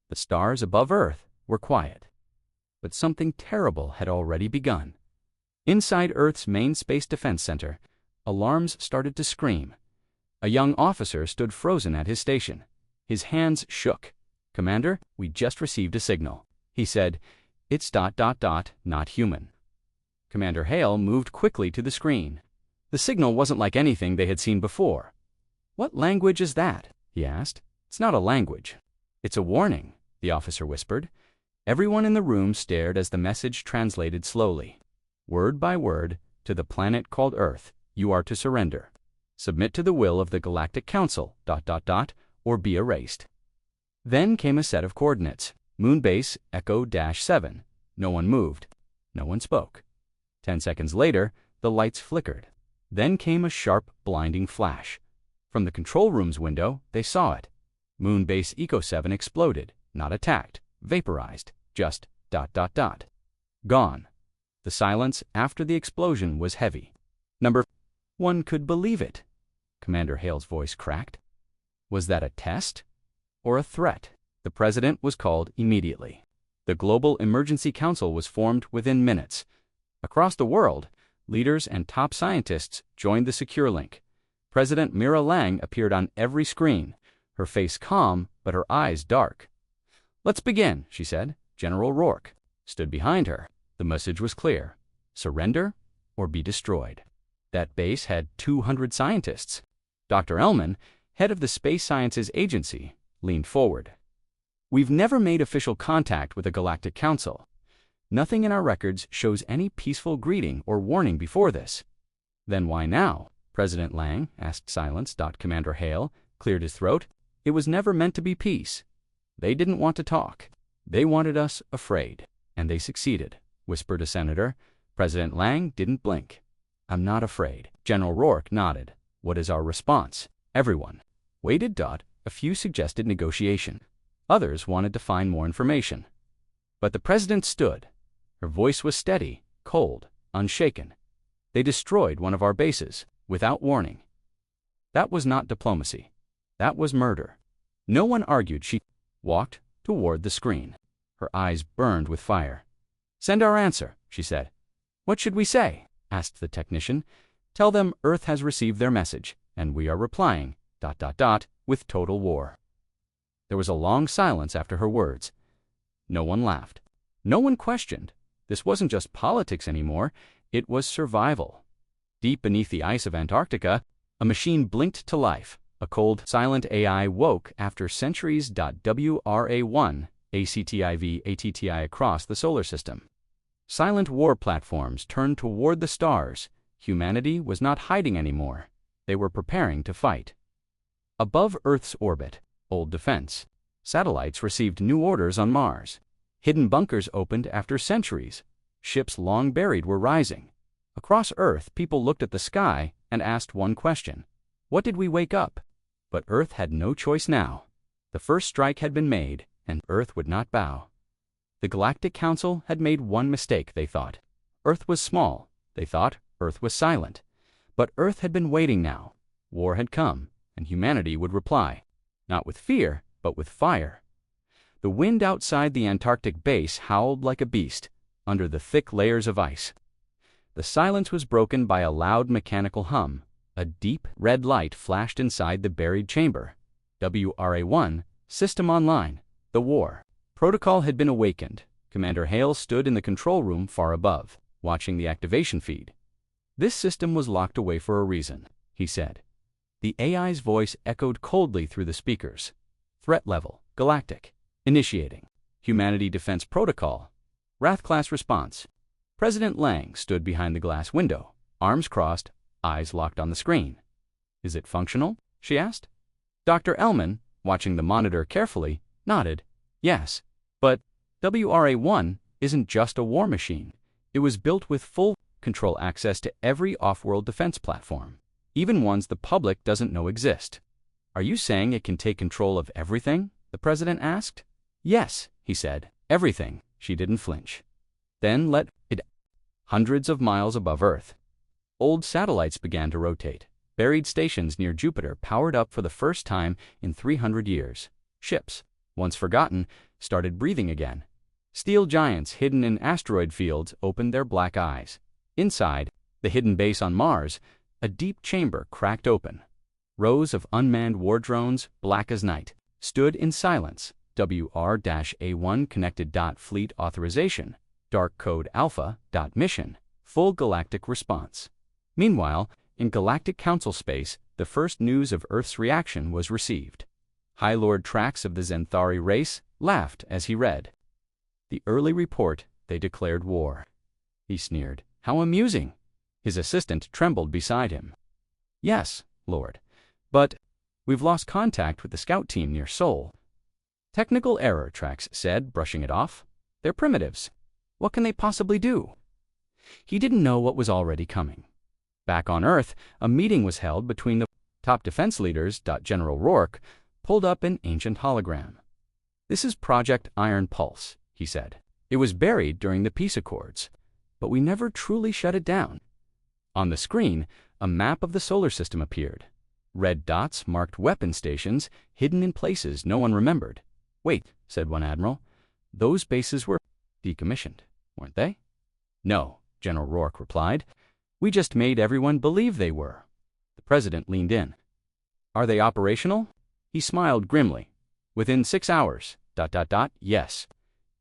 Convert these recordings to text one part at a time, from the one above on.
The stars above Earth were quiet. But something terrible had already begun. Inside Earth's main Space Defense Center, alarms started to scream. A young officer stood frozen at his station. His hands shook. "Commander, we just received a signal," he said. "It's ... not human." Commander Hale moved quickly to the screen. The signal wasn't like anything they had seen before. "What language is that?" he asked. "It's not a language. It's a warning," the officer whispered. Everyone in the room stared as the message translated slowly. Word by word, "To the planet called Earth, you are to surrender. Submit to the will of the Galactic Council ... or be erased." Then came a set of coordinates. Moonbase Echo-7. No one moved. No one spoke. 10 seconds later, the lights flickered. Then came a sharp, blinding flash. From the control room's window, they saw it. Moonbase Echo-7 exploded, not attacked, vaporized, just ... Gone. The silence after the explosion was heavy. One could believe it. Commander Hale's voice cracked. Was that a test? Or a threat? The president was called immediately. The Global Emergency Council was formed within minutes. Across the world, leaders and top scientists joined the secure link. President Mira Lang appeared on every screen, her face calm but her eyes dark. "Let's begin," she said. General Rourke stood behind her. The message was clear: surrender or be destroyed. That base had 200 scientists. Dr. Ellman, head of the Space Sciences Agency, leaned forward. "We've never made official contact with the Galactic Council. Nothing in our records shows any peaceful greeting or warning before this." "Then why now?" President Lang asked. Silence. Commander Hale cleared his throat. "It was never meant to be peace. They didn't want to talk. They wanted us afraid. And they succeeded," whispered a senator. President Lang didn't blink. "I'm not afraid." General Rourke nodded. "What is our response?" Everyone waited. A few suggested negotiation. Others wanted to find more information. But the president stood. Her voice was steady, cold, unshaken. "They destroyed one of our bases, without warning. That was not diplomacy. That was murder." No one argued. She walked toward the screen. Her eyes burned with fire. "Send our answer," she said. "What should we say?" asked the technician. "Tell them Earth has received their message, and we are replying ... with total war." There was a long silence after her words. No one laughed. No one questioned. This wasn't just politics anymore. It was survival. Deep beneath the ice of Antarctica, a machine blinked to life. A cold, silent AI woke after centuries. WRA-1, ACTIV across the solar system. Silent war platforms turned toward the stars. Humanity was not hiding anymore. They were preparing to fight. Above Earth's orbit, old defense. Satellites received new orders on Mars. Hidden bunkers opened after centuries. Ships long buried were rising. Across Earth, people looked at the sky and asked one question: what did we wake up? But Earth had no choice now. The first strike had been made, and Earth would not bow. The Galactic Council had made one mistake, they thought. Earth was small. They thought Earth was silent. But Earth had been waiting now. War had come, and humanity would reply. Not with fear, but with fire. The wind outside the Antarctic base howled like a beast, under the thick layers of ice. The silence was broken by a loud mechanical hum. A deep red light flashed inside the buried chamber. WRA-1, system online. The war. Protocol had been awakened. Commander Hale stood in the control room far above, watching the activation feed. "This system was locked away for a reason," he said. The AI's voice echoed coldly through the speakers. "Threat level, Galactic. Initiating. Humanity Defense Protocol. Wrath-class response." President Lang stood behind the glass window, arms crossed, eyes locked on the screen. "Is it functional?" she asked. Dr. Ellman, watching the monitor carefully, nodded. "Yes, but WRA-1 isn't just a war machine. It was built with full control access to every off-world defense platform, even ones the public doesn't know exist." "Are you saying it can take control of everything?" the president asked. "Yes," he said. "Everything." She didn't flinch. "Then let it." Hundreds of miles above Earth, old satellites began to rotate. Buried stations near Jupiter powered up for the first time in 300 years. Ships, once forgotten, started breathing again. Steel giants hidden in asteroid fields opened their black eyes. Inside, the hidden base on Mars, a deep chamber cracked open. Rows of unmanned war drones, black as night, stood in silence. WR-A1 connected. Fleet authorization. Dark code alpha. Mission. Full galactic response. Meanwhile, in Galactic Council space, the first news of Earth's reaction was received. High Lord Trax of the Xanthari race laughed as he read. The early report, they declared war. He sneered. How amusing! His assistant trembled beside him. Yes, Lord. But we've lost contact with the scout team near Sol. Technical error, Trax said, brushing it off. They're primitives. What can they possibly do? He didn't know what was already coming. Back on Earth, a meeting was held between the top defense leaders. General Rourke pulled up an ancient hologram. This is Project Iron Pulse, he said. It was buried during the peace accords, but we never truly shut it down. On the screen, a map of the solar system appeared. Red dots marked weapon stations hidden in places no one remembered. Wait, said one admiral. Those bases were decommissioned, weren't they? No, General Rourke replied. We just made everyone believe they were. The president leaned in. Are they operational? He smiled grimly. Within 6 hours. Yes.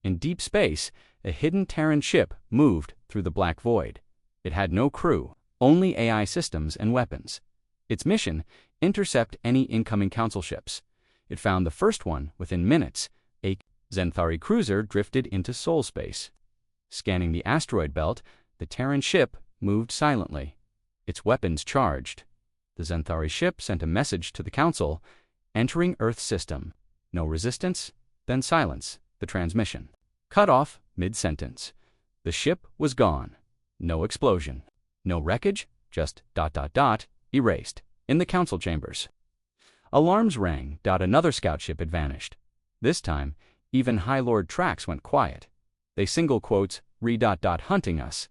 In deep space, a hidden Terran ship moved through the black void. It had no crew, only AI systems and weapons. Its mission, intercept any incoming council ships. It found the first one within minutes. A Xanthari cruiser drifted into Sol space. Scanning the asteroid belt, the Terran ship moved silently, its weapons charged. The Xanthari ship sent a message to the council, entering Earth's system. No resistance, then silence, the transmission. Cut off mid-sentence. The ship was gone. No explosion. No wreckage, just ... erased. In the council chambers. Alarms rang. Another scout ship had vanished. This time, even High Lord Trax went quiet. They single quotes, hunting us.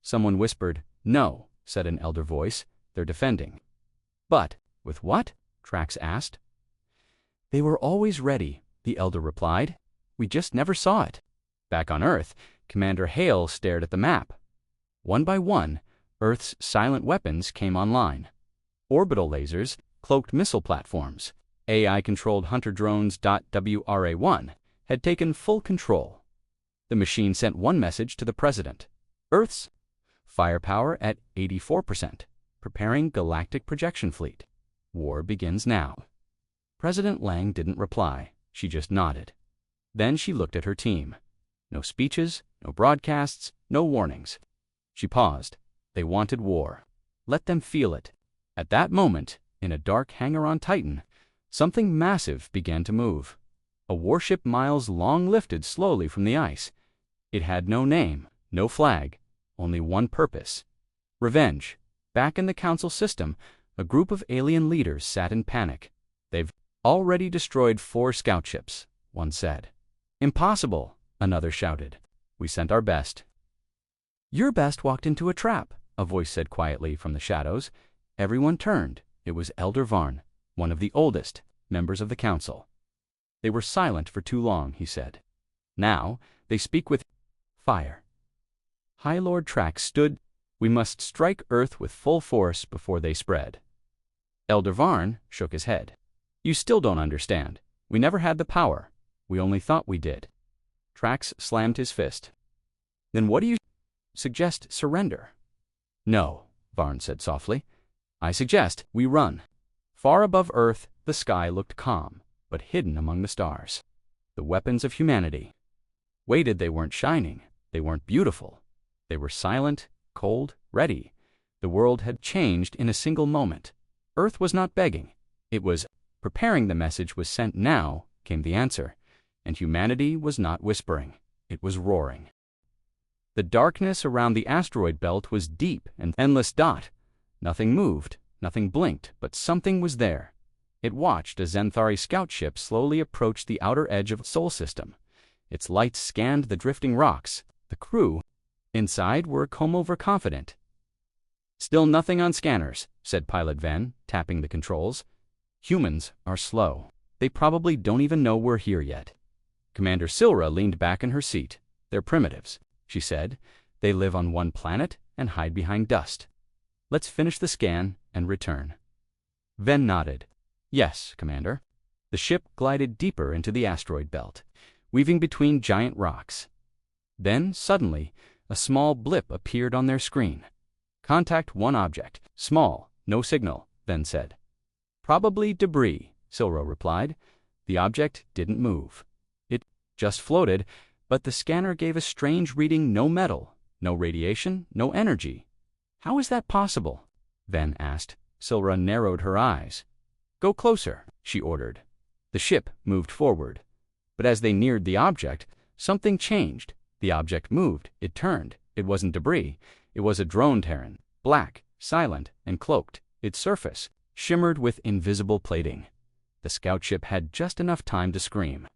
Someone whispered, no, said an elder voice, they're defending. But, with what? Trax asked. They were always ready, the elder replied. We just never saw it. Back on Earth, Commander Hale stared at the map. One by one, Earth's silent weapons came online. Orbital lasers, cloaked missile platforms, AI-controlled hunter drones. WRA-1 had taken full control. The machine sent one message to the president. Earth's firepower at 84%, preparing galactic projection fleet. War begins now. President Lang didn't reply. She just nodded. Then she looked at her team. No speeches, no broadcasts, no warnings. She paused. They wanted war. Let them feel it. At that moment, in a dark hangar on Titan, something massive began to move. A warship miles long lifted slowly from the ice. It had no name, no flag, only one purpose. Revenge. Back in the council system, a group of alien leaders sat in panic. They've already destroyed 4 scout ships, one said. Impossible, another shouted. We sent our best. Your best walked into a trap, a voice said quietly from the shadows. Everyone turned. It was Elder Varn, one of the oldest members of the council. They were silent for too long, he said. Now, they speak with fire. High Lord Trax stood. We must strike Earth with full force before they spread. Elder Varn shook his head. You still don't understand. We never had the power. We only thought we did. Trax slammed his fist. Then what do you suggest? Surrender? No, Varn said softly. I suggest we run. Far above Earth, the sky looked calm, but hidden among the stars. The weapons of humanity. Waited, they weren't shining. They weren't beautiful. They were silent, cold, ready. The world had changed in a single moment. Earth was not begging. It was preparing. The message was sent. Now came the answer. And humanity was not whispering. It was roaring. The darkness around the asteroid belt was deep and endless. Nothing moved, nothing blinked, but something was there. It watched a Xanthari scout ship slowly approach the outer edge of the Sol system. Its lights scanned the drifting rocks. The crew inside were overconfident. Still nothing on scanners, said Pilot Ven, tapping the controls. Humans are slow. They probably don't even know we're here yet. Commander Silra leaned back in her seat. They're primitives, she said. They live on one planet and hide behind dust. Let's finish the scan and return. Ven nodded. Yes, Commander. The ship glided deeper into the asteroid belt, weaving between giant rocks. Then, suddenly, a small blip appeared on their screen. Contact one object. Small, no signal, Ven said. Probably debris, Silro replied. The object didn't move. It just floated, but the scanner gave a strange reading: no metal, no radiation, no energy. How is that possible? Ven asked. Silra narrowed her eyes. Go closer, she ordered. The ship moved forward. But as they neared the object, something changed. The object moved. It turned. It wasn't debris. It was a drone Terran, black, silent, and cloaked. Its surface shimmered with invisible plating. The scout ship had just enough time to scream.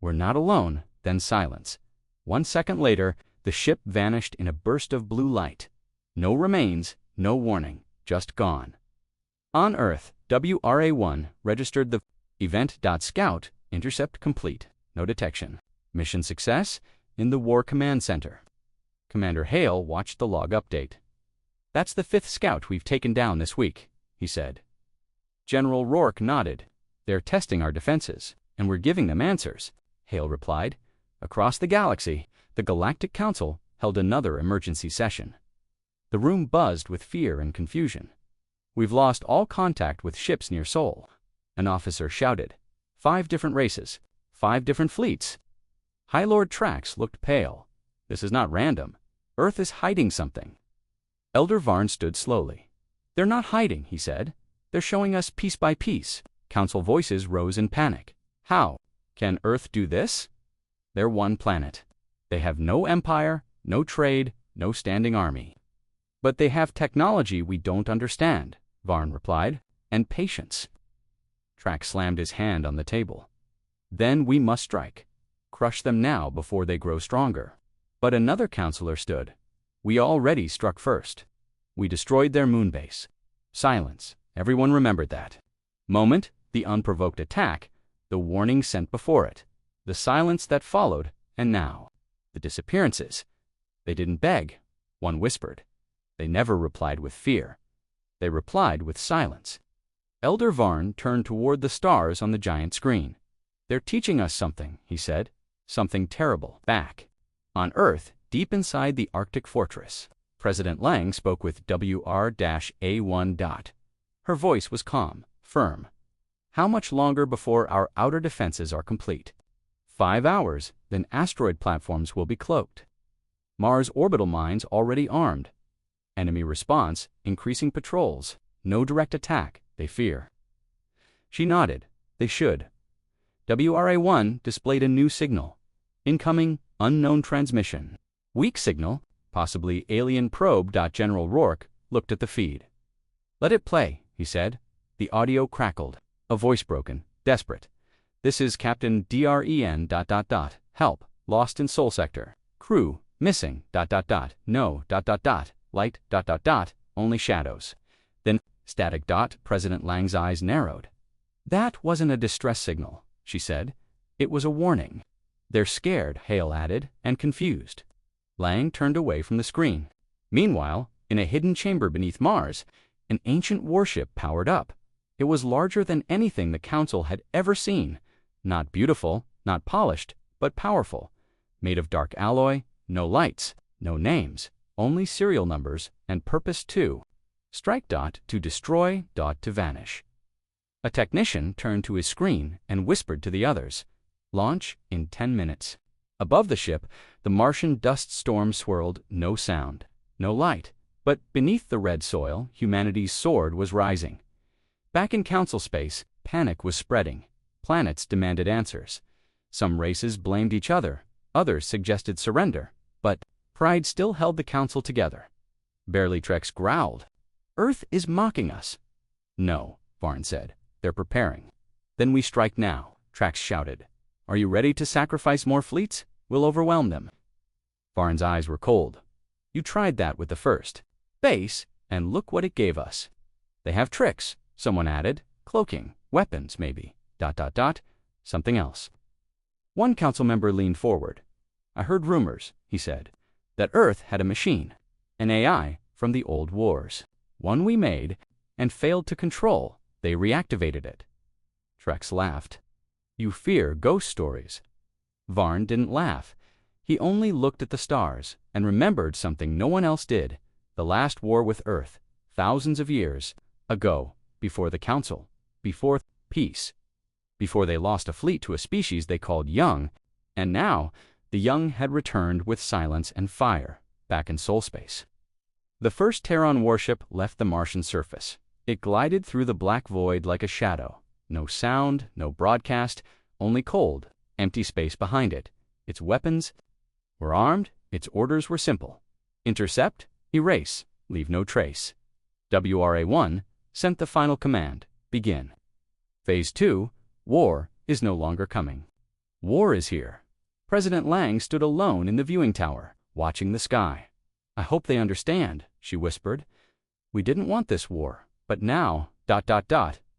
We're not alone, then silence. 1 second later, the ship vanished in a burst of blue light. No remains, no warning, just gone. On Earth, WRA-1 registered the event.scout, intercept complete, no detection. Mission success in the War Command Center. Commander Hale watched the log update. That's the 5th scout we've taken down this week, he said. General Rourke nodded. They're testing our defenses, and we're giving them answers, Hale replied. Across the galaxy, the Galactic Council held another emergency session. The room buzzed with fear and confusion. We've lost all contact with ships near Sol, an officer shouted. 5 different races, 5 different fleets. High Lord Trax looked pale. This is not random. Earth is hiding something. Elder Varn stood slowly. They're not hiding, he said. They're showing us piece by piece. Council voices rose in panic. How? Can Earth do this? They're one planet. They have no empire, no trade, no standing army. But they have technology we don't understand, Varn replied, and patience. Trax slammed his hand on the table. Then we must strike. Crush them now before they grow stronger. But another counselor stood. We already struck first. We destroyed their moonbase. Silence. Everyone remembered that. Moment, the unprovoked attack, the warning sent before it, the silence that followed, and now, the disappearances. They didn't beg, one whispered. They never replied with fear. They replied with silence. Elder Varn turned toward the stars on the giant screen. They're teaching us something, he said. Something terrible. Back. On Earth, deep inside the Arctic fortress, President Lang spoke with WR-A1. Her voice was calm, firm. How much longer before our outer defenses are complete? 5 hours, then asteroid platforms will be cloaked. Mars orbital mines already armed. Enemy response, increasing patrols. No direct attack, they fear. She nodded. They should. WRA-1 displayed a new signal. Incoming, unknown transmission. Weak signal, possibly alien probe. General Rourke looked at the feed. Let it play, he said. The audio crackled. A voice broken, desperate. This is Captain DREN. Help, lost in Sol Sector. Crew, missing. No. Light. Only shadows. Then, static. President Lang's eyes narrowed. That wasn't a distress signal, she said. It was a warning. They're scared, Hale added, and confused. Lang turned away from the screen. Meanwhile, in a hidden chamber beneath Mars, an ancient warship powered up. It was larger than anything the Council had ever seen. Not beautiful, not polished, but powerful. Made of dark alloy, no lights, no names, only serial numbers, and purpose too. Strike. To destroy. To vanish. A technician turned to his screen and whispered to the others. Launch in 10 minutes. Above the ship, the Martian dust storm swirled, no sound, no light. But beneath the red soil, humanity's sword was rising. Back in Council space, panic was spreading. Planets demanded answers. Some races blamed each other, others suggested surrender, but pride still held the Council together. Barely Trex growled. Earth is mocking us. No, Varn said. They're preparing. Then we strike now, Trax shouted. Are you ready to sacrifice more fleets? We'll overwhelm them. Varn's eyes were cold. You tried that with the first base, and look what it gave us. They have tricks, someone added. Cloaking, weapons, maybe. Something else. One council member leaned forward. I heard rumors, he said, that Earth had a machine, an AI from the old wars. One we made and failed to control. They reactivated it. Trex laughed. You fear ghost stories. Varn didn't laugh. He only looked at the stars and remembered something no one else did. The last war with Earth, thousands of years ago, before the Council, before peace, before they lost a fleet to a species they called young, and now the young had returned with silence and fire, back in soul space. The first Terran warship left the Martian surface. It glided through the black void like a shadow. No sound, no broadcast, only cold, empty space behind it. Its weapons were armed, its orders were simple. Intercept, erase, leave no trace. WRA-1 sent the final command, begin. Phase 2, war is no longer coming. War is here. President Lang stood alone in the viewing tower, watching the sky. I hope they understand, she whispered. We didn't want this war, but now,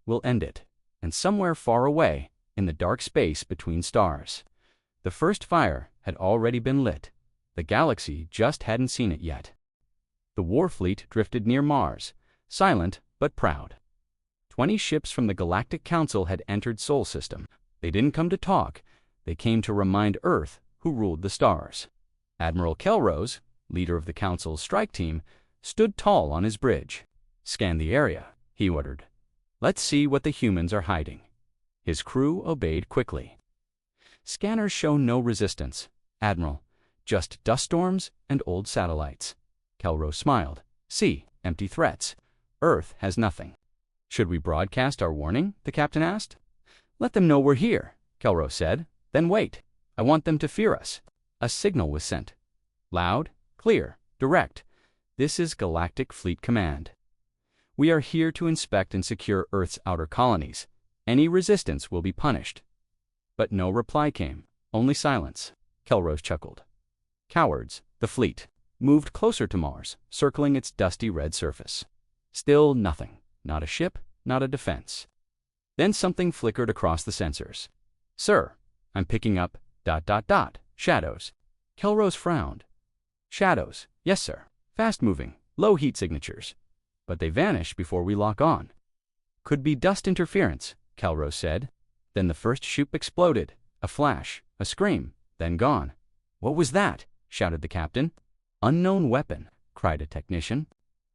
we'll end it. And somewhere far away, in the dark space between stars, the first fire had already been lit. The galaxy just hadn't seen it yet. The war fleet drifted near Mars, silent but proud. 20 ships from the Galactic Council had entered Sol System. They didn't come to talk. They came to remind Earth who ruled the stars. Admiral Kelrose, leader of the Council's strike team, stood tall on his bridge. Scan the area, he ordered. Let's see what the humans are hiding. His crew obeyed quickly. Scanners show no resistance, Admiral. Just dust storms and old satellites. Kelrose smiled. See, empty threats. Earth has nothing. Should we broadcast our warning? The captain asked. Let them know we're here, Kelrose said. Then wait. I want them to fear us. A signal was sent. Loud, clear, direct. This is Galactic Fleet Command. We are here to inspect and secure Earth's outer colonies. Any resistance will be punished. But no reply came, only silence. Kelrose chuckled. Cowards, the fleet, moved closer to Mars, circling its dusty red surface. Still nothing. Not a ship, not a defense. Then something flickered across the sensors. Sir, I'm picking up ... shadows. Kelrose frowned. Shadows, yes sir. Fast-moving, low heat signatures. But they vanish before we lock on. Could be dust interference, Kelrose said. Then the first ship exploded. A flash, a scream, then gone. What was that? Shouted the captain. Unknown weapon, cried a technician.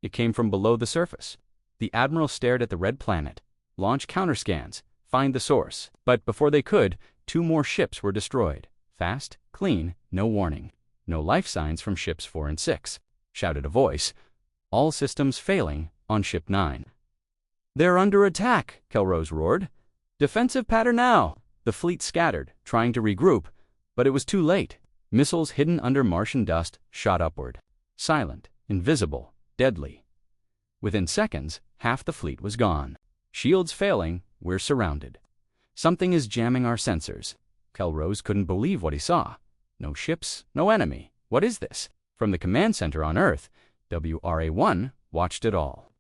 It came from below the surface. The admiral stared at the red planet. Launch counterscans, find the source. But before they could, 2 more ships were destroyed. Fast, clean, no warning. No life signs from ships 4 and 6, shouted a voice. All systems failing on ship 9. They're under attack, Kelrose roared. Defensive pattern now. The fleet scattered, trying to regroup, but it was too late. Missiles hidden under Martian dust shot upward. Silent, invisible, deadly. Within seconds, half the fleet was gone. Shields failing, we're surrounded. Something is jamming our sensors. Kelrose couldn't believe what he saw. No ships, no enemy. What is this? From the command center on Earth, WRA-1 watched it all.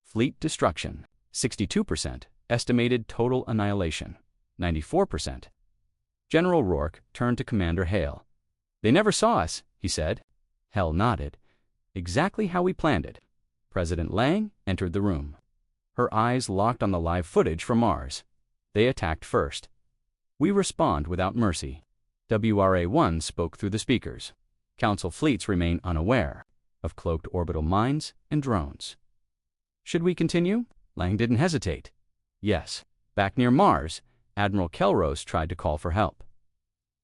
Fleet destruction, 62%. Estimated total annihilation, 94%. General Rourke turned to Commander Hale. They never saw us, he said. Hale nodded. Exactly how we planned it. President Lang entered the room. Her eyes locked on the live footage from Mars. They attacked first. We respond without mercy. WRA-1 spoke through the speakers. Council fleets remain unaware of cloaked orbital mines and drones. Should we continue? Lang didn't hesitate. Yes. Back near Mars, Admiral Kelrose tried to call for help.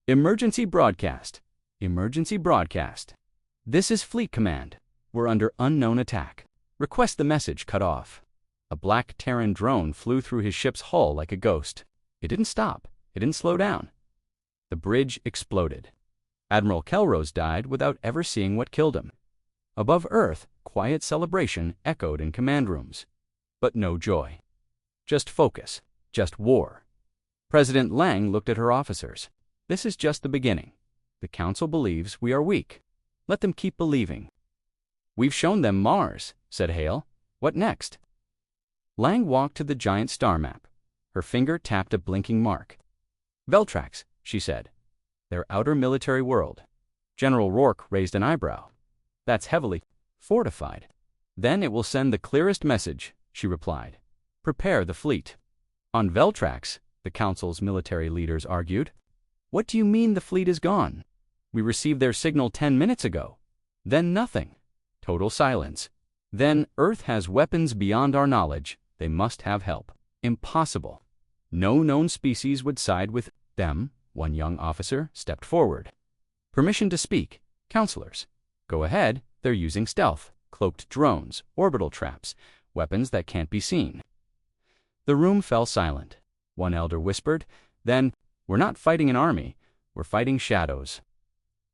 Emergency broadcast. Emergency broadcast. This is Fleet Command. We're under unknown attack. Request the message cut off. A black Terran drone flew through his ship's hull like a ghost. It didn't stop. It didn't slow down. The bridge exploded. Admiral Kelrose died without ever seeing what killed him. Above Earth, quiet celebration echoed in command rooms. But no joy. Just focus. Just war. President Lang looked at her officers. This is just the beginning. The Council believes we are weak. Let them keep believing. We've shown them Mars, said Hale. What next? Lang walked to the giant star map. Her finger tapped a blinking mark. Veltrax, she said. Their outer military world. General Rourke raised an eyebrow. That's heavily fortified. Then it will send the clearest message, she replied. Prepare the fleet. On Veltrax, the Council's military leaders argued. What do you mean the fleet is gone? We received their signal 10 minutes ago. Then nothing. Total silence. Then Earth has weapons beyond our knowledge. They must have help. Impossible. No known species would side with them. One young officer stepped forward. Permission to speak. Counselors. Go ahead. They're using stealth, cloaked drones, orbital traps, weapons that can't be seen. The room fell silent. One elder whispered, then, we're not fighting an army. We're fighting shadows.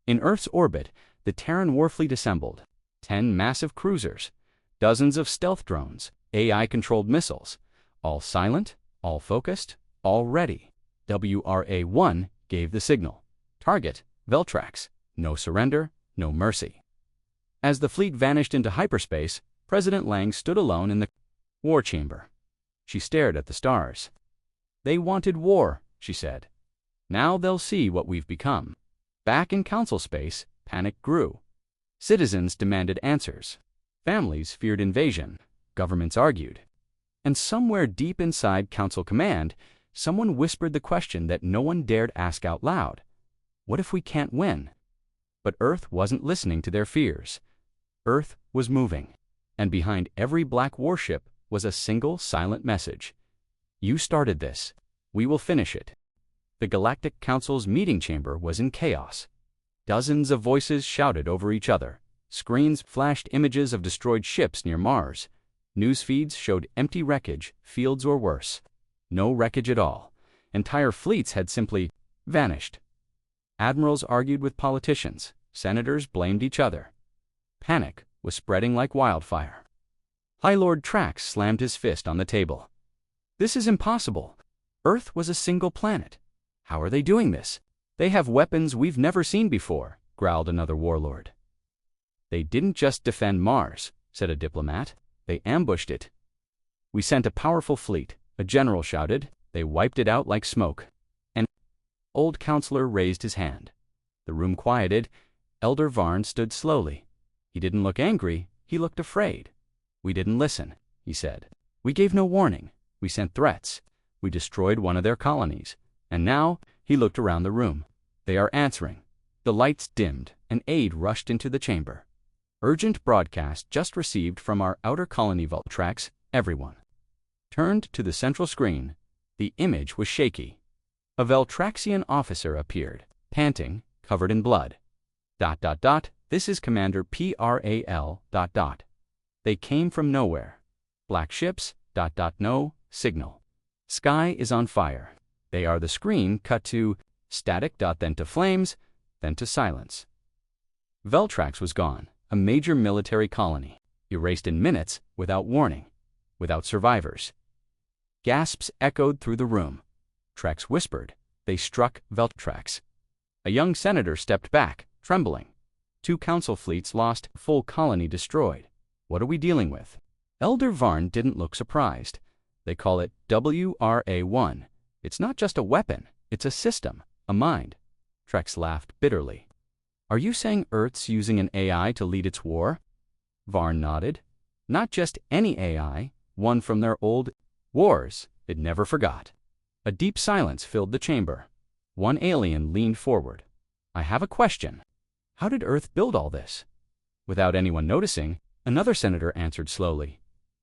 In Earth's orbit, the Terran warfleet assembled. 10 massive cruisers, dozens of stealth drones, AI-controlled missiles, all silent, all focused, all ready. WRA-1 gave the signal. Target, Veltrax. No surrender, no mercy. As the fleet vanished into hyperspace, President Lang stood alone in the war chamber. She stared at the stars. They wanted war, she said. Now they'll see what we've become. Back in council space, panic grew. Citizens demanded answers. Families feared invasion. Governments argued. And somewhere deep inside Council Command, someone whispered the question that no one dared ask out loud. What if we can't win? But Earth wasn't listening to their fears. Earth was moving. And behind every black warship was a single silent message. You started this. We will finish it. The Galactic Council's meeting chamber was in chaos. Dozens of voices shouted over each other. Screens flashed images of destroyed ships near Mars. News feeds showed empty wreckage, fields or worse. No wreckage at all. Entire fleets had simply vanished. Admirals argued with politicians. Senators blamed each other. Panic was spreading like wildfire. High Lord Trax slammed his fist on the table. This is impossible. Earth was a single planet. How are they doing this? They have weapons we've never seen before, growled another warlord. They didn't just defend Mars, said a diplomat. They ambushed it. We sent a powerful fleet, a general shouted. They wiped it out like smoke. An old counselor raised his hand. The room quieted. Elder Varn stood slowly. He didn't look angry, he looked afraid. We didn't listen, he said. We gave no warning. We sent threats. We destroyed one of their colonies. And now, he looked around the room. They are answering. The lights dimmed, and aid rushed into the chamber. Urgent broadcast just received from our outer colony Veltrax, everyone. Turned to the central screen. The image was shaky. A Veltraxian officer appeared, panting, covered in blood. ... This is Commander Pral ... They came from nowhere. Black ships ... No signal. Sky is on fire. They are the screen cut to static ... then to flames, then to silence. Veltrax was gone, a major military colony, erased in minutes, without warning, without survivors. Gasps echoed through the room. Trax whispered. They struck Veltrax. A young senator stepped back, trembling. 2 council fleets lost, full colony destroyed. What are we dealing with? Elder Varn didn't look surprised. They call it WRA-1. It's not just a weapon, it's a system, a mind. Trax laughed bitterly. Are you saying Earth's using an AI to lead its war? Varn nodded. Not just any AI, one from their old wars it never forgot. A deep silence filled the chamber. One alien leaned forward. I have a question. How did Earth build all this? Without anyone noticing, another senator answered slowly.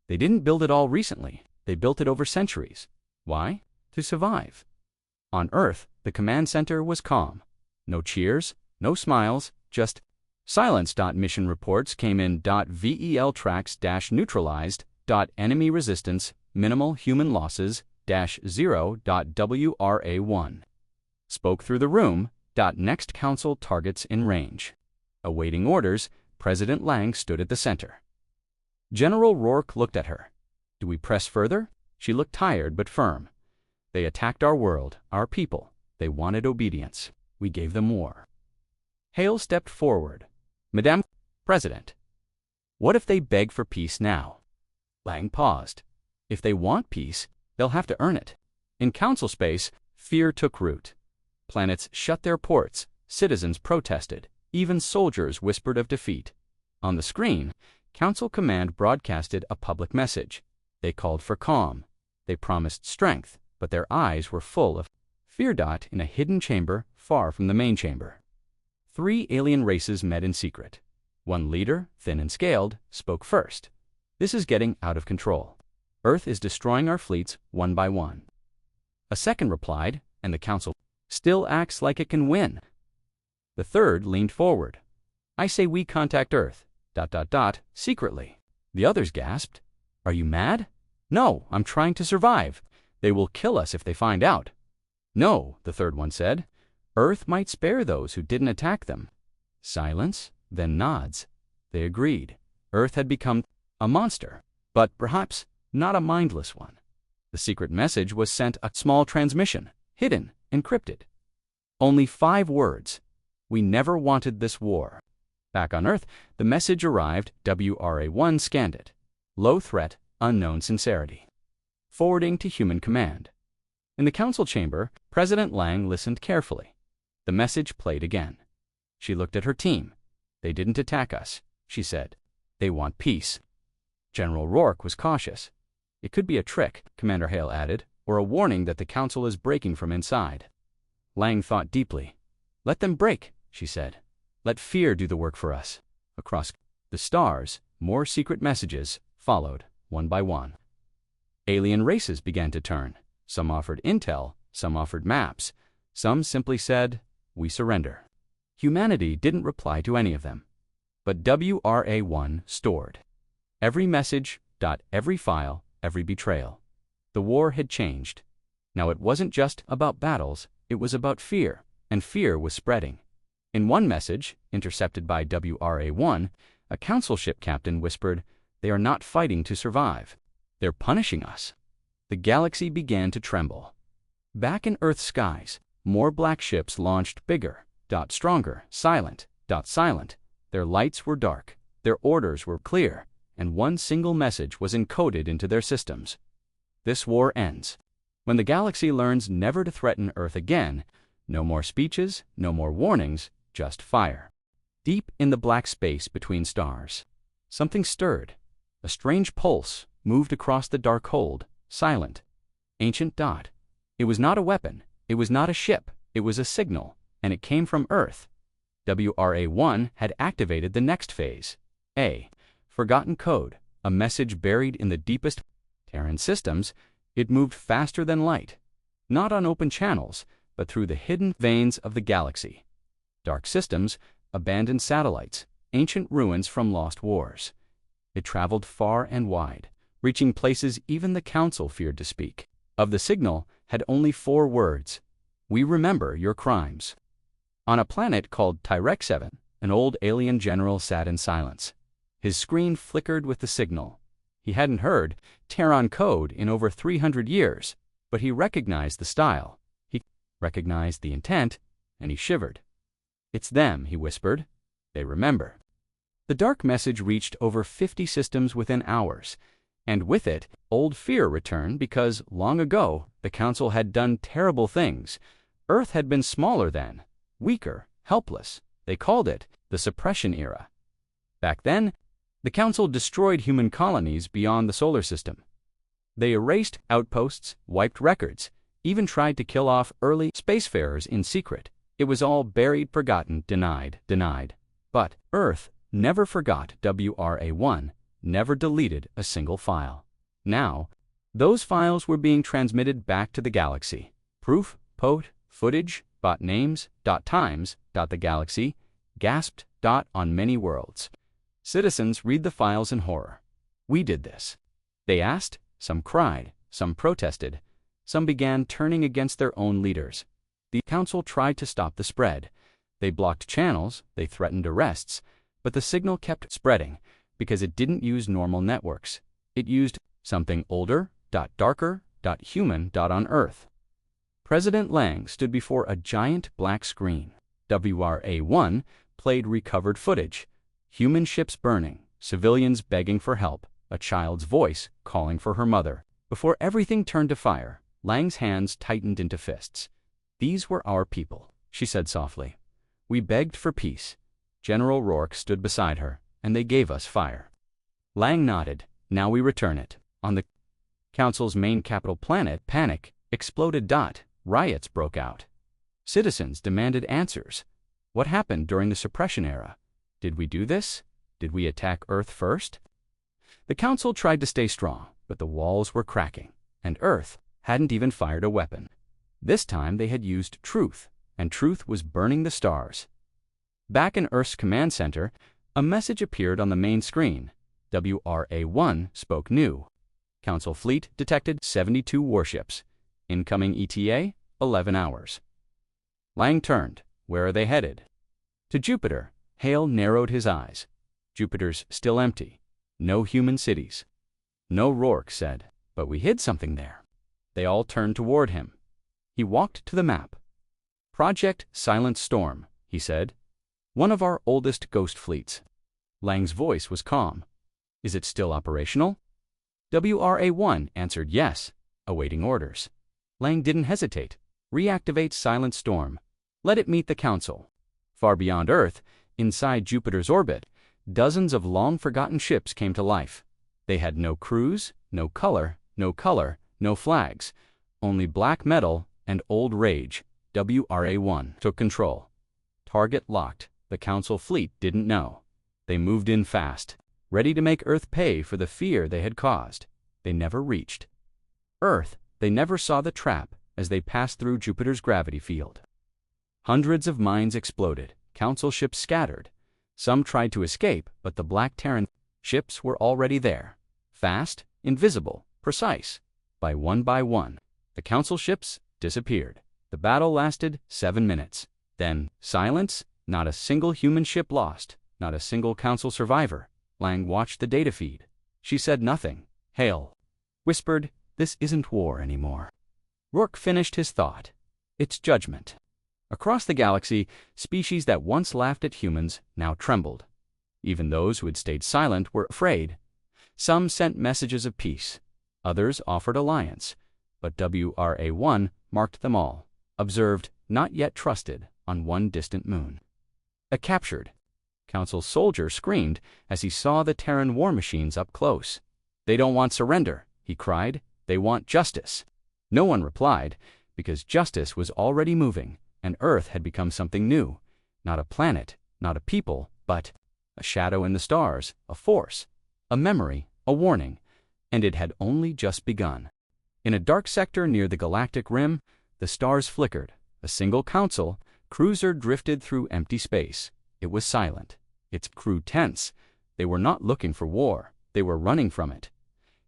They didn't build it all recently. They built it over centuries. Why? To survive. On Earth, the command center was calm. No cheers, no smiles, just silence. Mission reports came in. Veltrax-neutralized. Enemy resistance, minimal human losses, -0. WRA-1. Spoke through the room. Next council targets in range. Awaiting orders, President Lang stood at the center. General Rourke looked at her. Do we press further? She looked tired but firm. They attacked our world, our people. They wanted obedience. We gave them war. Hale stepped forward. Madame President, what if they beg for peace now? Lang paused. If they want peace, they'll have to earn it. In council space, fear took root. Planets shut their ports, citizens protested, even soldiers whispered of defeat. On the screen, Council Command broadcasted a public message. They called for calm. They promised strength, but their eyes were full of fear. In a hidden chamber far from the main chamber, 3 alien races met in secret. One leader, thin and scaled, spoke first. "This is getting out of control. Earth is destroying our fleets one by one." A second replied, and the council still acts like it can win. The third leaned forward. "I say we contact Earth, secretly." The others gasped. "Are you mad?" "No, I'm trying to survive. They will kill us if they find out." "No," the third one said. "Earth might spare those who didn't attack them." Silence, then nods. They agreed. Earth had become a monster, but perhaps not a mindless one. The secret message was sent a small transmission, hidden, encrypted. Only 5 words. "We never wanted this war." Back on Earth, the message arrived. WRA-1 scanned it. Low threat, unknown sincerity. Forwarding to Human Command. In the council chamber, President Lang listened carefully. The message played again. She looked at her team. "They didn't attack us," she said. "They want peace." General Rourke was cautious. "It could be a trick," Commander Hale added, "or a warning that the council is breaking from inside." Lang thought deeply. "Let them break," she said. "Let fear do the work for us." Across the stars, more secret messages followed, one by one. Alien races began to turn. Some offered intel, some offered maps. Some simply said, "We surrender." Humanity didn't reply to any of them. But WRA-1 stored. Every message, every file, every betrayal. The war had changed. Now it wasn't just about battles, it was about fear, and fear was spreading. In one message, intercepted by WRA-1, a council ship captain whispered, "They are not fighting to survive. They're punishing us." The galaxy began to tremble. Back in Earth's skies, more black ships launched bigger, stronger, silent. Their lights were dark, their orders were clear, and one single message was encoded into their systems. This war ends. When the galaxy learns never to threaten Earth again, no more speeches, no more warnings, just fire. Deep in the black space between stars, something stirred. A strange pulse moved across the dark hold, silent. Ancient. It was not a weapon, it was not a ship, it was a signal, and it came from Earth. WRA-1 had activated the next phase. A forgotten code, a message buried in the deepest Terran systems. It moved faster than light, not on open channels, but through the hidden veins of the galaxy. Dark systems, abandoned satellites, ancient ruins from lost wars. It traveled far and wide, reaching places even the Council feared to speak. Of the signal had only 4 words: "We remember your crimes." On a planet called Tyrek-7, an old alien general sat in silence. His screen flickered with the signal. He hadn't heard Terran code in over 300 years, but he recognized the style. He recognized the intent, and he shivered. "It's them," he whispered. "They remember." The dark message reached over 50 systems within hours, and with it, old fear returned because, long ago, the Council had done terrible things. Earth had been smaller then, weaker, helpless. They called it the Suppression Era. Back then, the Council destroyed human colonies beyond the solar system. They erased outposts, wiped records, even tried to kill off early spacefarers in secret. It was all buried, forgotten, denied. But Earth never forgot WRA-1, never deleted a single file. Now, those files were being transmitted back to the galaxy. Proof, footage, names, times, the galaxy, gasped, on many worlds. Citizens read the files in horror. "We did this," they asked. Some cried, some protested, some began turning against their own leaders. The Council tried to stop the spread. They blocked channels, they threatened arrests, but the signal kept spreading because it didn't use normal networks. It used something older, darker, human, on Earth. President Lang stood before a giant black screen. WRA-1 played recovered footage. Human ships burning, civilians begging for help, a child's voice calling for her mother. Before everything turned to fire, Lang's hands tightened into fists. "These were our people," she said softly. "We begged for peace. General Rourke stood beside her, and they gave us fire." Lang nodded. "Now we return it." On the Council's main capital planet, panic exploded. Riots broke out. Citizens demanded answers. What happened during the suppression era? Did we do this? Did we attack Earth first? The Council tried to stay strong, but the walls were cracking, and Earth hadn't even fired a weapon. This time they had used truth, and truth was burning the stars. Back in Earth's command center, a message appeared on the main screen. WRA-1 spoke new. Council fleet detected 72 warships. Incoming ETA, 11 hours. Lang turned. "Where are they headed?" "To Jupiter." Hale narrowed his eyes. "Jupiter's still empty. No human cities." "No," Rourke said, "but we hid something there." They all turned toward him. He walked to the map. "Project Silent Storm," he said. "One of our oldest ghost fleets." Lang's voice was calm. "Is it still operational?" WRA-1 answered yes, awaiting orders. Lang didn't hesitate. "Reactivate Silent Storm. Let it meet the Council." Far beyond Earth, inside Jupiter's orbit, dozens of long-forgotten ships came to life. They had no crews, no color, no flags, only black metal and old rage. WRA-1 took control. Target locked. The Council fleet didn't know. They moved in fast, ready to make Earth pay for the fear they had caused. They never reached Earth. They never saw the trap as they passed through Jupiter's gravity field. Hundreds of mines exploded. Council ships scattered. Some tried to escape, but the Black Terran ships were already there. Fast, invisible, precise. By one, the Council ships disappeared. The battle lasted 7 minutes. Then, silence. Not a single human ship lost. Not a single Council survivor. Lang watched the data feed. She said nothing. Hale whispered, "This isn't war anymore." Rourke finished his thought. "It's judgment." Across the galaxy, species that once laughed at humans now trembled. Even those who had stayed silent were afraid. Some sent messages of peace. Others offered alliance. But WRA-1 marked them all, observed, not yet trusted, on one distant moon. A captured Council soldier screamed as he saw the Terran war machines up close. "They don't want surrender," he cried. "They want justice." No one replied, because justice was already moving, and Earth had become something new. Not a planet, not a people, but a shadow in the stars, a force, a memory, a warning, and it had only just begun. In a dark sector near the galactic rim, the stars flickered. A single Council cruiser drifted through empty space. It was silent, its crew tense. They were not looking for war. They were running from it.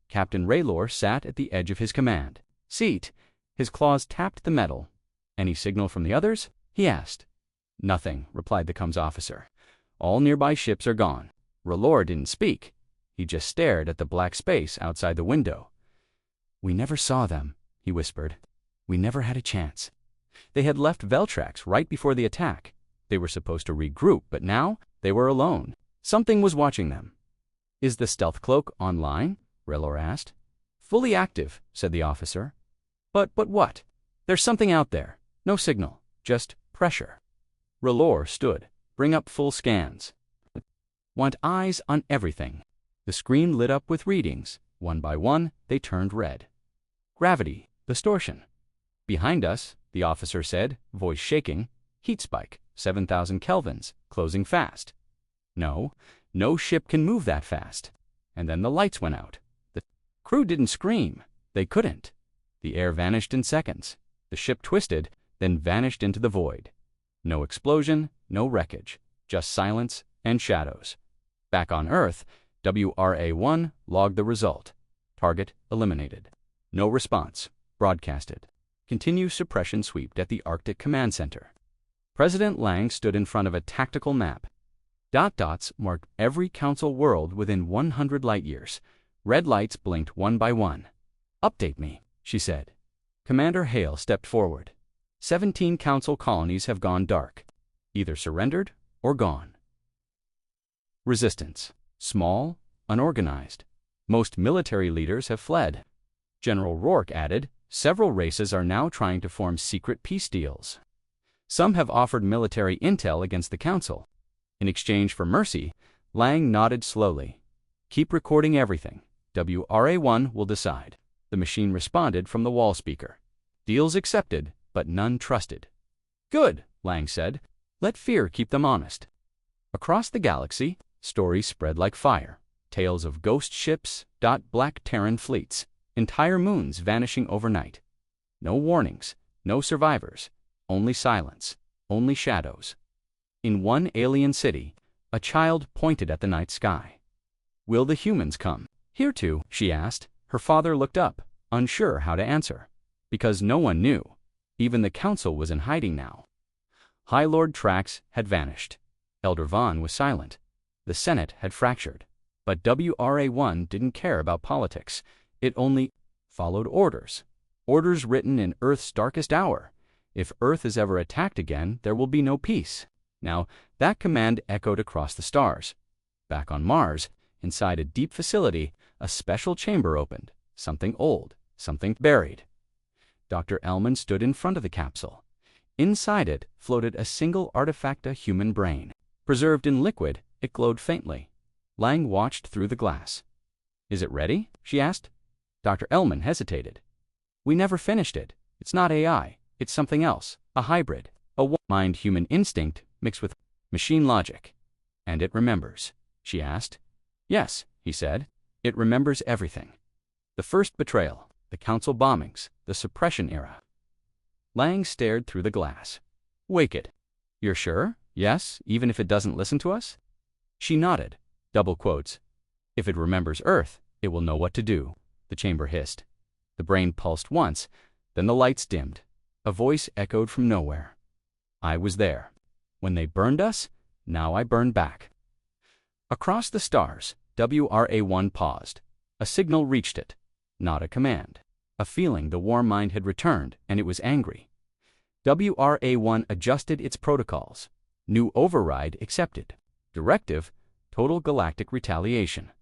Captain Raylor sat at the edge of his command seat. His claws tapped the metal. "Any signal from the others?" he asked. "Nothing," replied the comms officer. "All nearby ships are gone." Raylor didn't speak. He just stared at the black space outside the window. "We never saw them," he whispered. "We never had a chance." They had left Veltrax right before the attack. They were supposed to regroup, but now they were alone. Something was watching them. "Is the stealth cloak online?" Raylor asked. "Fully active," said the officer. But what?" "There's something out there. No signal. Just pressure." Raylor stood. "Bring up full scans." "Want eyes on everything." The screen lit up with readings. One by one, they turned red. "Gravity. Distortion." "Behind us," the officer said, voice shaking. "Heat spike. 7,000 kelvins. Closing fast." No ship can move that fast." And then the lights went out. The crew didn't scream. They couldn't. The air vanished in seconds. The ship twisted, then vanished into the void. No explosion, no wreckage, just silence and shadows. Back on Earth, WRA-1 logged the result. Target eliminated. No response. Broadcasted. Continue suppression sweep at the Arctic Command Center. President Lang stood in front of a tactical map. Dots marked every Council world within 100 light-years. Red lights blinked one by one. "Update me," she said. Commander Hale stepped forward. 17 Council colonies have gone dark, either surrendered or gone. Resistance. Small, unorganized. Most military leaders have fled. General Rourke added, several races are now trying to form secret peace deals. Some have offered military intel against the Council. In exchange for mercy, Lang nodded slowly. "Keep recording everything. WRA-1 will decide." The machine responded from the wall speaker. "Deals accepted, but none trusted." "Good," Lang said. "Let fear keep them honest." Across the galaxy, stories spread like fire. Tales of ghost ships, black Terran fleets, entire moons vanishing overnight. No warnings, no survivors, only silence, only shadows. In one alien city, a child pointed at the night sky. "Will the humans come here too?" she asked. Her father looked up, unsure how to answer. Because no one knew. Even the Council was in hiding now. High Lord Trax had vanished. Elder Vaughn was silent. The Senate had fractured. But WRA-1 didn't care about politics. It only followed orders. Orders written in Earth's darkest hour. If Earth is ever attacked again, there will be no peace. Now, that command echoed across the stars. Back on Mars, inside a deep facility, a special chamber opened. Something old, something buried. Dr. Ellman stood in front of the capsule. Inside it floated a single artifact, a human brain. Preserved in liquid, it glowed faintly. Lang watched through the glass. "Is it ready?" she asked. Dr. Ellman hesitated. "We never finished it. It's not AI. It's something else. A hybrid. A mind-human instinct mixed with machine logic." "And it remembers?" she asked. "Yes," he said. "It remembers everything. The first betrayal, the Council bombings, the suppression era." Lang stared through the glass. "Wake it." "You're sure? Yes, even if it doesn't listen to us?" She nodded. Double quotes. "If it remembers Earth, it will know what to do," the chamber hissed. The brain pulsed once, then the lights dimmed. A voice echoed from nowhere. "I was there. When they burned us, now I burn back." Across the stars, WRA-1 paused. A signal reached it. Not a command. A feeling the war mind had returned, and it was angry. WRA-1 adjusted its protocols. New override accepted. Directive: total galactic retaliation.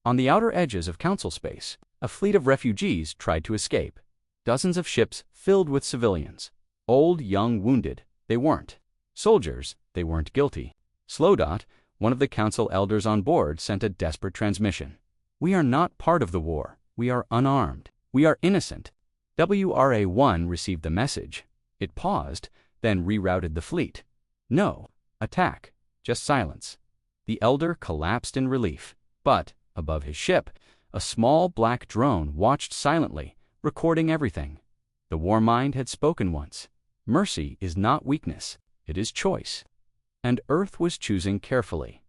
On the outer edges of Council space, a fleet of refugees tried to escape. Dozens of ships filled with civilians. Old, young, wounded. They weren't soldiers. They weren't guilty. Slowdot, one of the Council elders on board, sent a desperate transmission. "We are not part of the war. We are unarmed. We are innocent." WRA-1 received the message. It paused, then rerouted the fleet. No attack, just silence. The elder collapsed in relief. But, above his ship, a small black drone watched silently, recording everything. The war mind had spoken once. Mercy is not weakness, it is choice. And Earth was choosing carefully.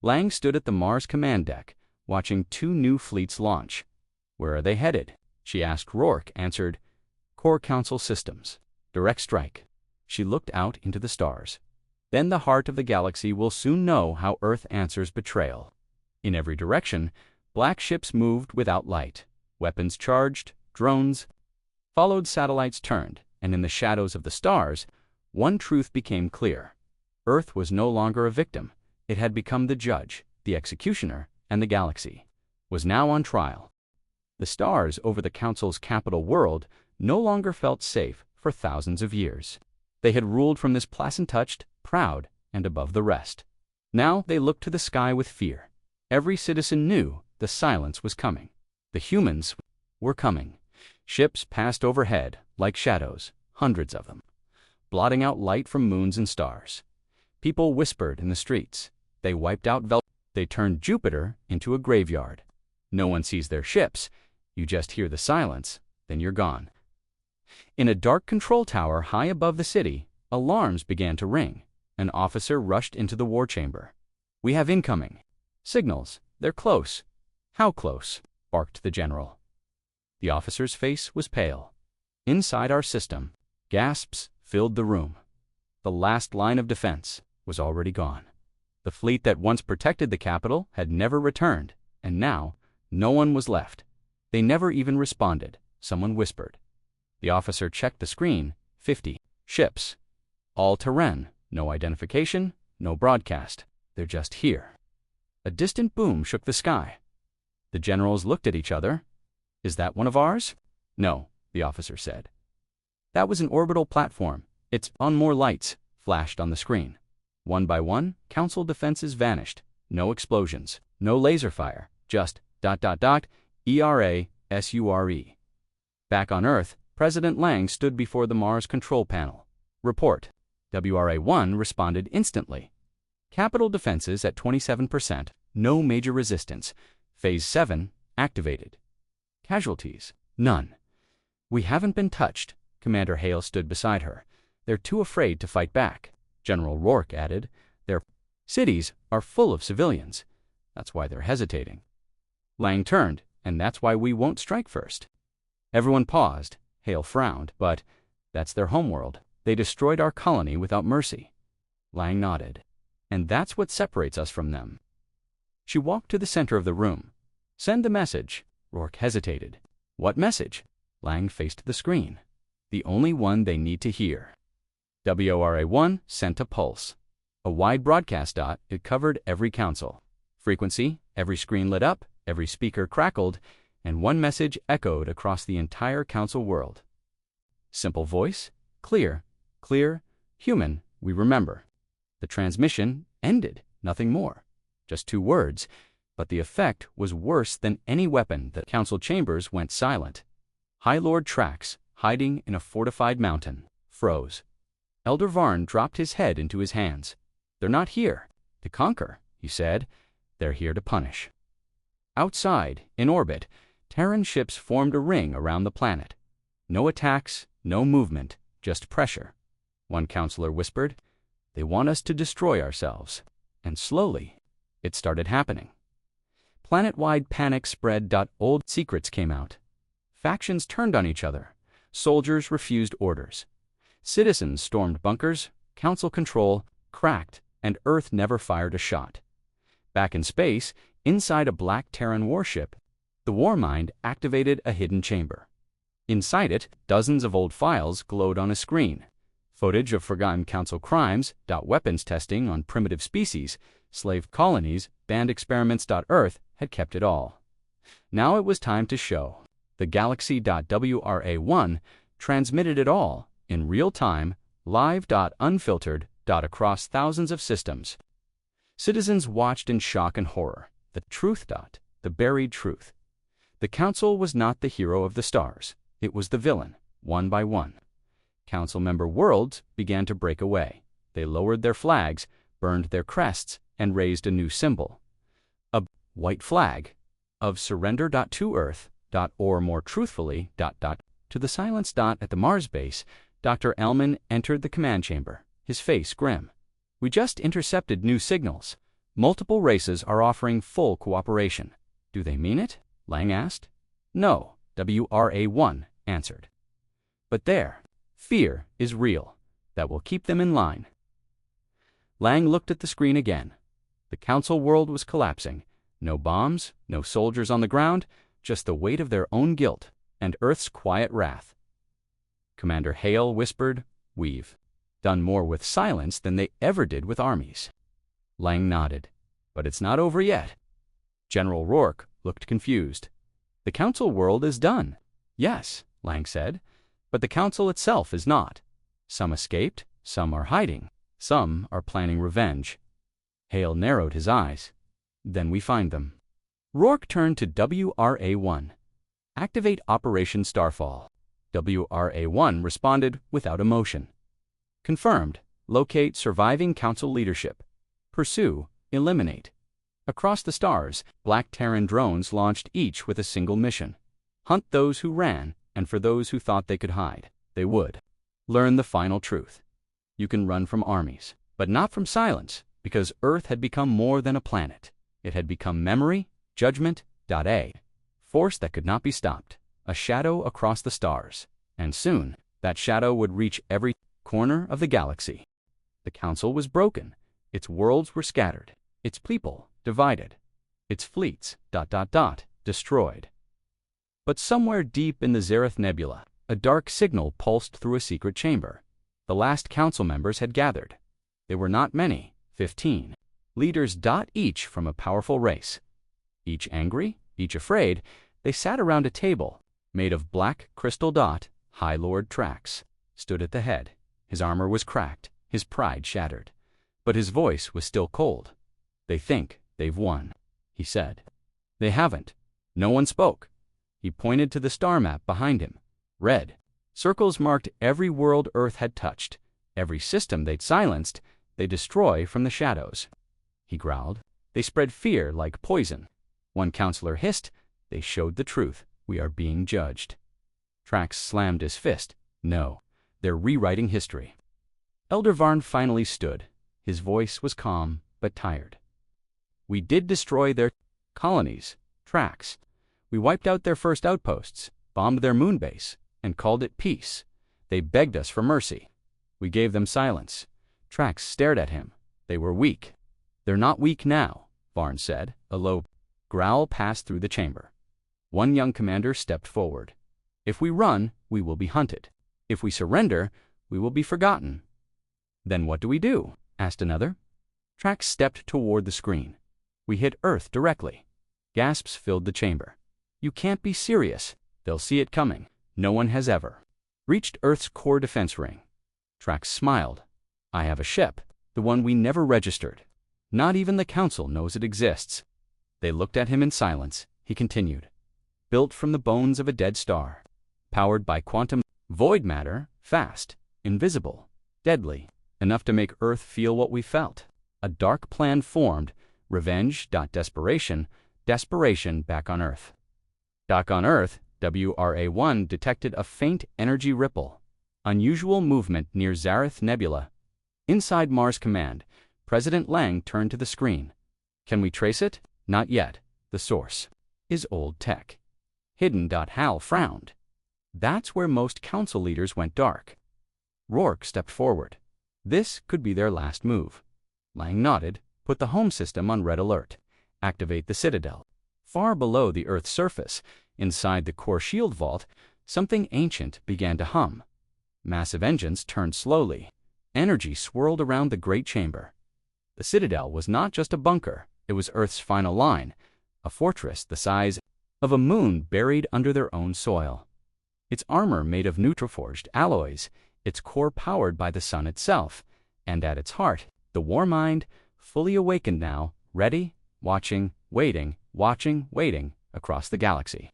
Lang stood at the Mars command deck, watching two new fleets launch. "Where are they headed?" she asked. Rourke answered, "Core Council systems. Direct strike." She looked out into the stars. "Then the heart of the galaxy will soon know how Earth answers betrayal." In every direction, black ships moved without light. Weapons charged, drones followed, satellites turned, and in the shadows of the stars, one truth became clear. Earth was no longer a victim. It had become the judge, the executioner, and the galaxy was now on trial. The stars over the Council's capital world no longer felt safe for thousands of years. They had ruled from this placid-touched, proud, and above the rest. Now they looked to the sky with fear. Every citizen knew the silence was coming. The humans were coming. Ships passed overhead like shadows, hundreds of them, blotting out light from moons and stars. People whispered in the streets. They wiped out They turned Jupiter into a graveyard. No one sees their ships. You just hear the silence, then you're gone. In a dark control tower high above the city, alarms began to ring. An officer rushed into the war chamber. "We have incoming signals. They're close." "How close?" barked the general. The officer's face was pale. "Inside our system." Gasps filled the room. The last line of defense was already gone. The fleet that once protected the capital had never returned, and now no one was left. They never even responded. Someone whispered. The officer checked the screen. 50 ships. All Terran. No identification, no broadcast. They're just here. A distant boom shook the sky. The generals looked at each other. "Is that one of ours?" "No," the officer said. That was an orbital platform. It's on. More lights flashed on the screen. One by one, Council defenses vanished. No explosions, no laser fire, just ... ERA-SURE. Back on Earth, President Lang stood before the Mars control panel. Report. WRA-1 responded instantly. Capital defenses at 27%, no major resistance. Phase 7 activated. Casualties? None. We haven't been touched. Commander Hale stood beside her. They're too afraid to fight back. General Rourke added. Their cities are full of civilians. That's why they're hesitating. Lang turned, and that's why we won't strike first. Everyone paused. Hale frowned, but that's their homeworld. They destroyed our colony without mercy. Lang nodded. And that's what separates us from them. She walked to the center of the room. Send the message. Rourke hesitated. What message? Lang faced the screen. The only one they need to hear. WRA-1 sent a pulse. A wide broadcast dot. It covered every council. Frequency, every screen lit up, every speaker crackled, and one message echoed across the entire council world. Simple voice, clear, human, we remember. The transmission ended, nothing more. Just 2 words, but the effect was worse than any weapon. The council chambers went silent. High Lord Trax, hiding in a fortified mountain, froze. Elder Varn dropped his head into his hands. They're not here to conquer, he said. They're here to punish. Outside, in orbit, Terran ships formed a ring around the planet. No attacks, no movement, just pressure. One counselor whispered, they want us to destroy ourselves. And slowly, it started happening. Planet-wide panic spread. Old secrets came out. Factions turned on each other. Soldiers refused orders. Citizens stormed bunkers, council control cracked, and Earth never fired a shot. Back in space, inside a black Terran warship, the Warmind activated a hidden chamber. Inside it, dozens of old files glowed on a screen. Footage of forgotten council crimes, weapons testing on primitive species, slave colonies, banned experiments. Earth had kept it all. Now it was time to show. The Galaxy. WRA-1 transmitted it all, in real time, live. Unfiltered. Across thousands of systems. Citizens watched in shock and horror. The truth. The buried truth. The Council was not the hero of the stars. It was the villain, one by one. Council member worlds began to break away. They lowered their flags, burned their crests, and raised a new symbol. A white flag of surrender. To Earth. Or more truthfully, to the silence. At the Mars base, Dr. Ellman entered the command chamber, his face grim. We just intercepted new signals. Multiple races are offering full cooperation. Do they mean it? Lang asked. No, WRA-1 answered. But their fear is real. That will keep them in line. Lang looked at the screen again. The council world was collapsing. No bombs, no soldiers on the ground, just the weight of their own guilt and Earth's quiet wrath. Commander Hale whispered, We've done more with silence than they ever did with armies. Lang nodded. But it's not over yet. General Rourke looked confused. The council world is done. Yes, Lang said, but the council itself is not. Some escaped, some are hiding, some are planning revenge. Hale narrowed his eyes. Then we find them. Rourke turned to WRA-1. Activate Operation Starfall. WRA-1 responded without emotion. Confirmed. Locate surviving council leadership. Pursue. Eliminate. Across the stars, black Terran drones launched each with a single mission. Hunt those who ran, and for those who thought they could hide, they would. Learn the final truth. You can run from armies, but not from silence, because Earth had become more than a planet. It had become memory, judgment. A force that could not be stopped, a shadow across the stars, and soon that shadow would reach every corner of the galaxy. The council was broken, its worlds were scattered, its people divided, its fleets ... destroyed. But somewhere deep in the Zareth Nebula, a dark signal pulsed through a secret chamber. The last council members had gathered. They were not many, 15. Leaders ... each from a powerful race. Each angry, each afraid, they sat around a table. made of black crystal dot, High Lord Trax stood at the head. His armor was cracked, his pride shattered. But his voice was still cold. "They think they've won," he said. "They haven't." No one spoke. He pointed to the star map behind him. Red circles marked every world Earth had touched. Every system they'd silenced, they destroy from the shadows. He growled. "They spread fear like poison." One counselor hissed. "They showed the truth. We are being judged." Trax slammed his fist. "No, they're rewriting history." Elder Varn finally stood. His voice was calm, but tired. "We did destroy their colonies, Trax. We wiped out their first outposts, bombed their moon base, and called it peace. They begged us for mercy. We gave them silence." Trax stared at him. "They were weak." "They're not weak now," Varn said. A low growl passed through the chamber. One young commander stepped forward. "If we run, we will be hunted. If we surrender, we will be forgotten." "Then what do we do?" asked another. Trax stepped toward the screen. "We hit Earth directly." Gasps filled the chamber. "You can't be serious. They'll see it coming. No one has ever reached Earth's core defense ring." Trax smiled. "I have a ship, the one we never registered. Not even the Council knows it exists." They looked at him in silence. He continued. "Built from the bones of a dead star. Powered by quantum void matter, fast, invisible, deadly, enough to make Earth feel what we felt. A dark plan formed, revenge. Desperation, desperation back on Earth." Back on Earth, WRA-1 detected a faint energy ripple. Unusual movement near Zareth Nebula. Inside Mars Command, President Lang turned to the screen. "Can we trace it?" "Not yet. The source is old tech." Hidden. Hal frowned. That's where most council leaders went dark. Rourke stepped forward. This could be their last move. Lang nodded. "Put the home system on red alert. Activate the Citadel." Far below the Earth's surface, inside the core shield vault, something ancient began to hum. Massive engines turned slowly. Energy swirled around the great chamber. The Citadel was not just a bunker. It was Earth's final line, a fortress the size of a moon buried under their own soil. Its armor made of neutroforged alloys, its core powered by the sun itself, and at its heart, the war mind, fully awakened now, ready, watching, waiting, across the galaxy.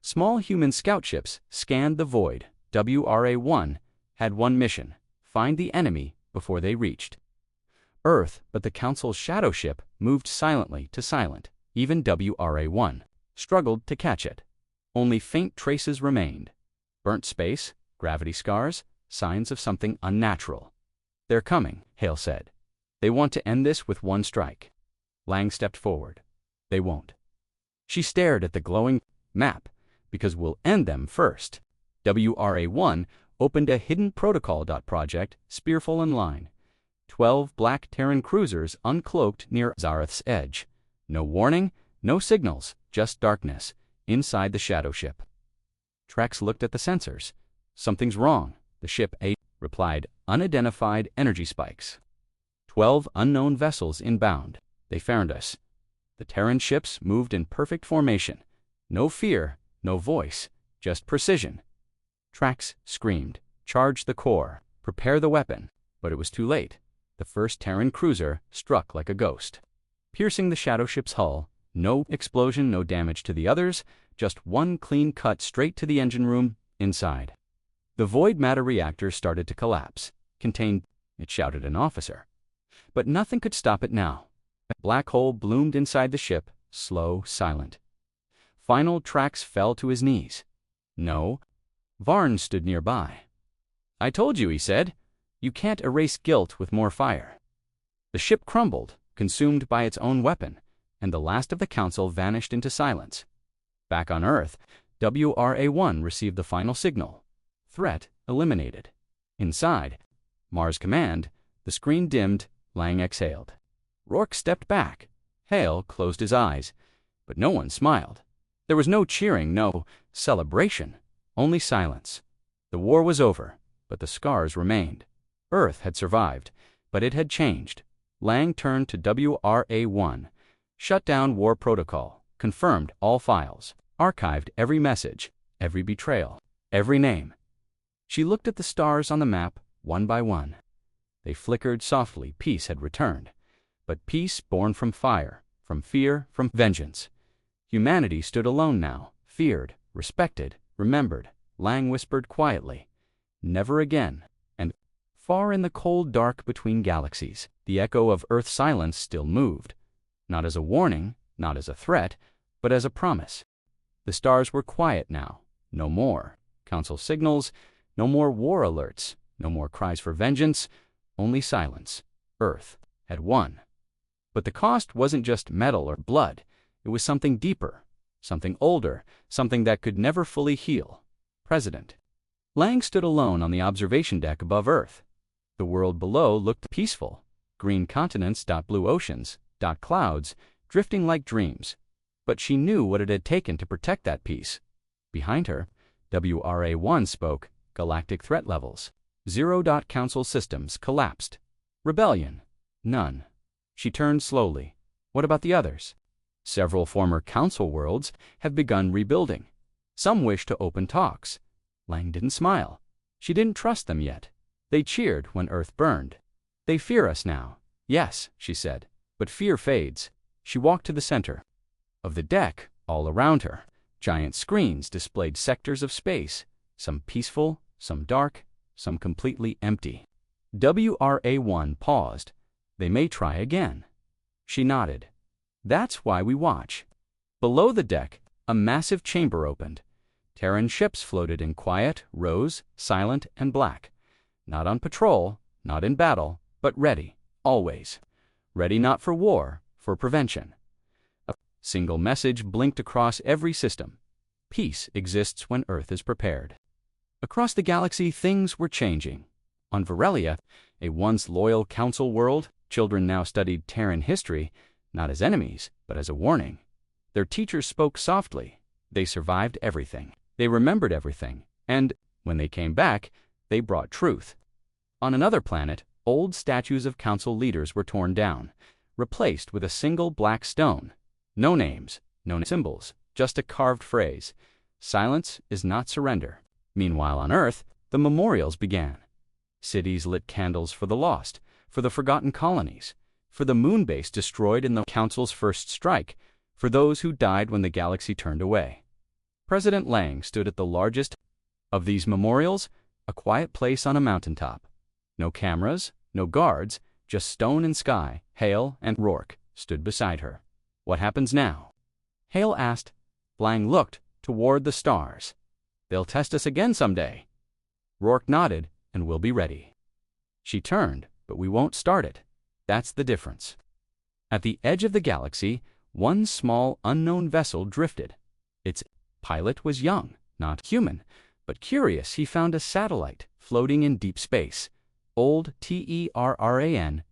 Small human scout ships scanned the void. WRA-1 had one mission: find the enemy before they reached Earth, but the Council's shadow ship moved silently to silent. Even WRA-1 struggled to catch it. Only faint traces remained. Burnt space, gravity scars, signs of something unnatural. "They're coming," Hale said. "They want to end this with one strike." Lang stepped forward. "They won't." She stared at the glowing map. "Because we'll end them first." WRA-1 opened a hidden protocol. Project Spearful Line. 12 black Terran cruisers uncloaked near Zareth's edge. No warning, no signals, just darkness, inside the shadow ship. Trax looked at the sensors. "Something's wrong." The ship replied, "Unidentified energy spikes. 12 unknown vessels inbound. They found us." The Terran ships moved in perfect formation. No fear, no voice, just precision. Trax screamed, "Charge the core, prepare the weapon." But it was too late. The first Terran cruiser struck like a ghost, piercing the shadow ship's hull. No explosion, no damage to the others, just one clean cut straight to the engine room inside. The void matter reactor started to collapse. "Contained," it shouted an officer. But nothing could stop it now. A black hole bloomed inside the ship, slow, silent. Final, Trax fell to his knees. "No." Varn stood nearby. "I told you," he said. "You can't erase guilt with more fire." The ship crumbled, consumed by its own weapon, and the last of the Council vanished into silence. Back on Earth, WRA-1 received the final signal. Threat eliminated. Inside Mars Command, the screen dimmed. Lang exhaled. Rourke stepped back. Hale closed his eyes, but no one smiled. There was no cheering, no celebration, only silence. The war was over, but the scars remained. Earth had survived, but it had changed. Lang turned to WRA-1, shut down war protocol, confirmed all files, archived every message, every betrayal, every name. She looked at the stars on the map, one by one. They flickered softly. Peace had returned. But peace born from fire, from fear, from vengeance. Humanity stood alone now, feared, respected, remembered. Lang whispered quietly, "Never again." And far in the cold dark between galaxies, the echo of Earth's silence still moved. Not as a warning, not as a threat, but as a promise. The stars were quiet now. No more council signals, no more war alerts, no more cries for vengeance, only silence. Earth had won. But the cost wasn't just metal or blood. It was something deeper, something older, something that could never fully heal. President. Lang stood alone on the observation deck above Earth. The world below looked peaceful. Green continents, blue oceans, clouds, drifting like dreams. But she knew what it had taken to protect that peace. Behind her, WRA-1 spoke. Galactic threat levels. 0. Council systems collapsed. Rebellion. None. She turned slowly. What about the others? Several former council worlds have begun rebuilding. Some wish to open talks. Lang didn't smile. She didn't trust them yet. They cheered when Earth burned. They fear us now. Yes, she said, but fear fades. She walked to the center of the deck. All around her, giant screens displayed sectors of space, some peaceful, some dark, some completely empty. WRA-1 paused. They may try again. She nodded. That's why we watch. Below the deck, a massive chamber opened. Terran ships floated in quiet rows, silent and black. Not on patrol, not in battle, but ready, always. Ready not for war, for prevention. A single message blinked across every system. Peace exists when Earth is prepared. Across the galaxy, things were changing. On Varelia, a once loyal council world, children now studied Terran history, not as enemies, but as a warning. Their teachers spoke softly. They survived everything. They remembered everything. And when they came back, they brought truth. On another planet, old statues of council leaders were torn down, replaced with a single black stone. No names, no symbols, just a carved phrase. Silence is not surrender. Meanwhile on Earth, the memorials began. Cities lit candles for the lost, for the forgotten colonies, for the moon base destroyed in the Council's first strike, for those who died when the galaxy turned away. President Lang stood at the largest of these memorials, a quiet place on a mountaintop. No cameras, no guards, just stone and sky. Hale and Rourke stood beside her. What happens now? Hale asked. Lang looked toward the stars. They'll test us again someday. Rourke nodded, and we'll be ready. She turned, but we won't start it. That's the difference. At the edge of the galaxy, one small, unknown vessel drifted. Its pilot was young, not human, but curious. He found a satellite floating in deep space. Old TERRAN-made.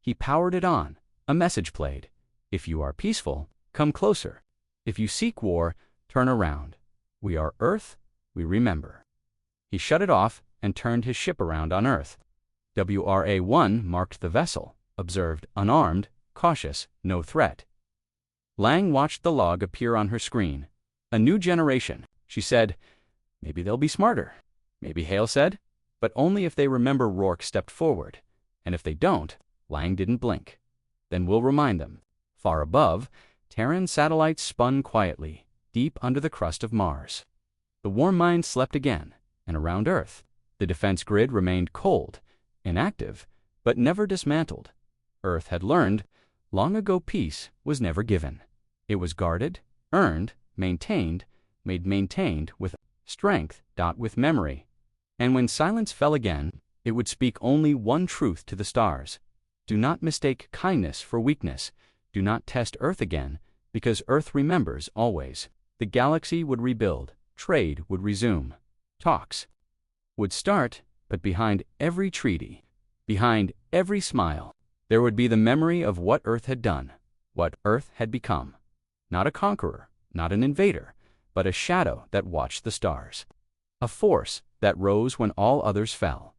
He powered it on. A message played. If you are peaceful, come closer. If you seek war, turn around. We are Earth, we remember. He shut it off and turned his ship around on Earth. WRA-1 marked the vessel, observed, unarmed, cautious, no threat. Lang watched the log appear on her screen. A new generation, she said. Maybe they'll be smarter. Maybe, Hale said. But only if they remember Rourke stepped forward. And if they don't, Lang didn't blink. Then we'll remind them. Far above, Terran satellites spun quietly, deep under the crust of Mars. The warm mind slept again, and around Earth, the defense grid remained cold, inactive, but never dismantled. Earth had learned, long ago peace was never given. It was guarded, earned, maintained, made maintained with strength, with memory. And when silence fell again, it would speak only one truth to the stars. Do not mistake kindness for weakness. Do not test Earth again, because Earth remembers always. The galaxy would rebuild. Trade would resume. Talks would start, but behind every treaty, behind every smile, there would be the memory of what Earth had done, what Earth had become. Not a conqueror, not an invader, but a shadow that watched the stars. A force that rose when all others fell.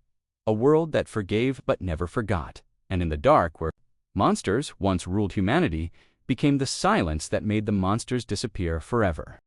A world that forgave but never forgot. And in the dark, where monsters once ruled humanity, became the silence that made the monsters disappear forever.